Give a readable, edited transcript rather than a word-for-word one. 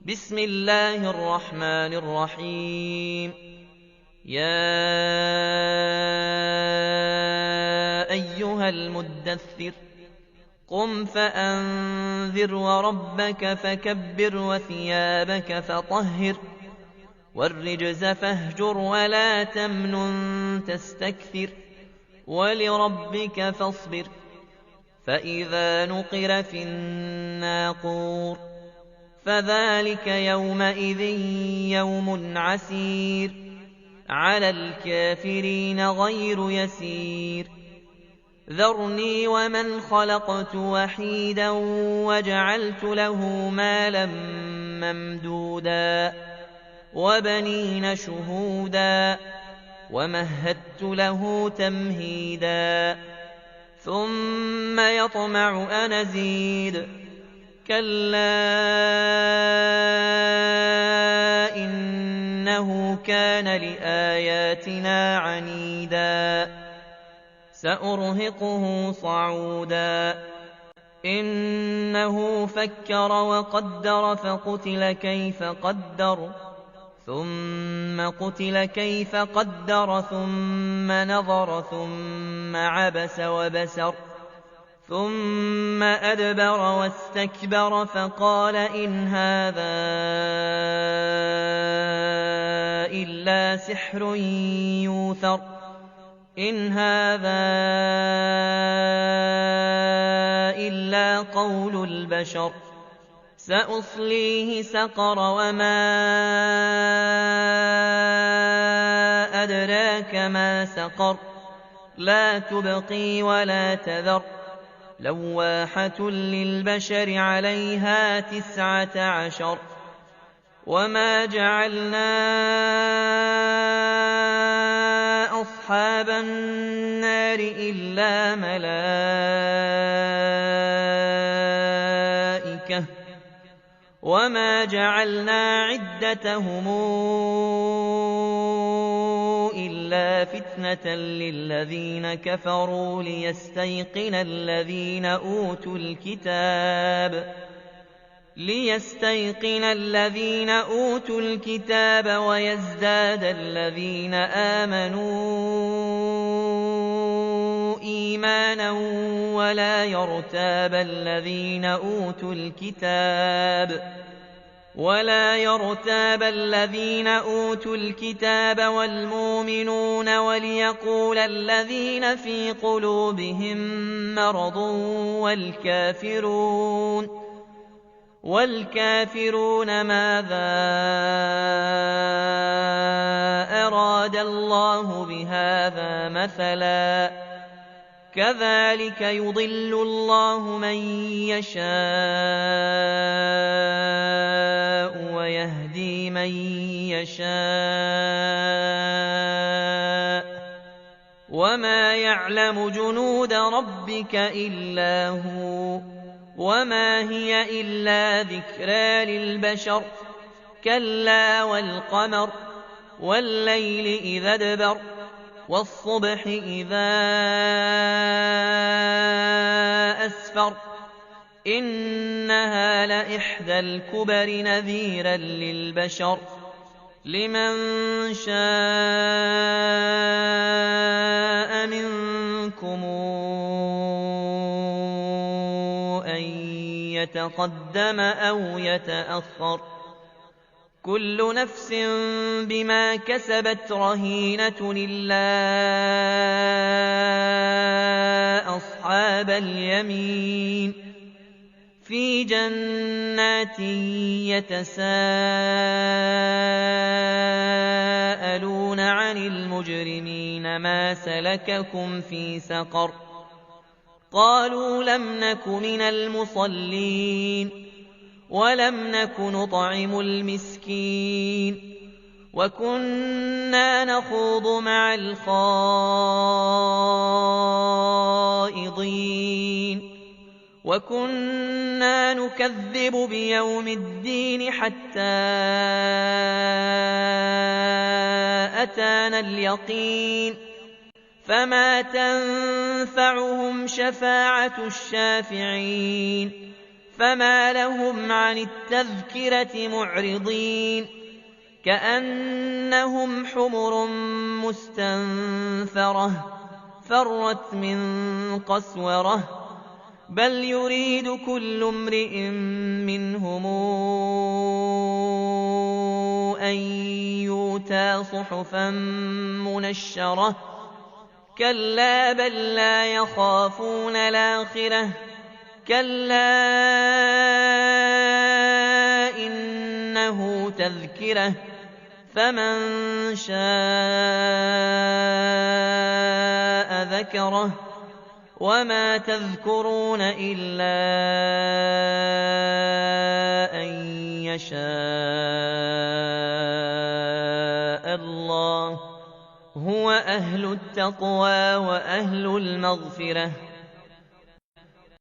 بسم الله الرحمن الرحيم. يا أيها المدثر قم فأنذر وربك فكبر وثيابك فطهر والرجز فاهجر ولا تمنن تستكثر ولربك فاصبر فإذا نقر في الناقور فذلك يومئذ يوم عسير على الكافرين غير يسير ذرني ومن خلقت وحيدا وجعلت له مالا ممدودا وبنين شهودا ومهدت له تمهيدا ثم يطمع أن أزيد كلا إنه كان لآياتنا عنيدا سأرهقه صعودا إنه فكر وقدر فقتل كيف قدر ثم قتل كيف قدر ثم نظر ثم عبس وبسر ثم أدبر واستكبر فقال إن هذا إلا سحر يوثر إن هذا إلا قول البشر سأصليه سقر وما أدراك ما سقر لا تبقي ولا تذر لواحة للبشر عليها 19 وما جعلنا أصحاب النار إلا ملائكة وما جعلنا عدتهم إلا فتنة للذين كفروا ليستيقن الذين أوتوا الكتاب ويزداد الذين آمنوا إيمانا ولا يرتاب الذين أوتوا الكتاب والمؤمنون وليقول الذين في قلوبهم مرض والكافرون ماذا أراد الله بهذا مثلا كذلك يضل الله من يشاء ويهدي من يشاء وما يعلم جنود ربك إلا هو وما هي إلا ذكرى للبشر كلا والقمر والليل إذا ادبر والصبح إذا أسفر إنها لإحدى الكبر نذيرا للبشر لمن شاء منكم أن يتقدم أو يتأخر كل نفس بما كسبت رهينة إلا أصحاب اليمين في جنات يتساءلون عن المجرمين ما سلككم في سقر قالوا لم نك من المصلين ولم نك نطعم المسكين وكنا نخوض مع الخائضين وكنا نكذب بيوم الدين حتى أتانا اليقين فما تنفعهم شفاعة الشافعين فما لهم عن التذكرة معرضين كأنهم حمر مستنفرة فرت من قسورة بل يريد كل امرئ منهم أن يؤتى صحفا منشرة كلا بل لا يخافون الآخرة كلا إنه تذكرة فمن شاء ذكره وما تذكرون إلا أن يشاء الله هو أهل التقوى وأهل المغفرة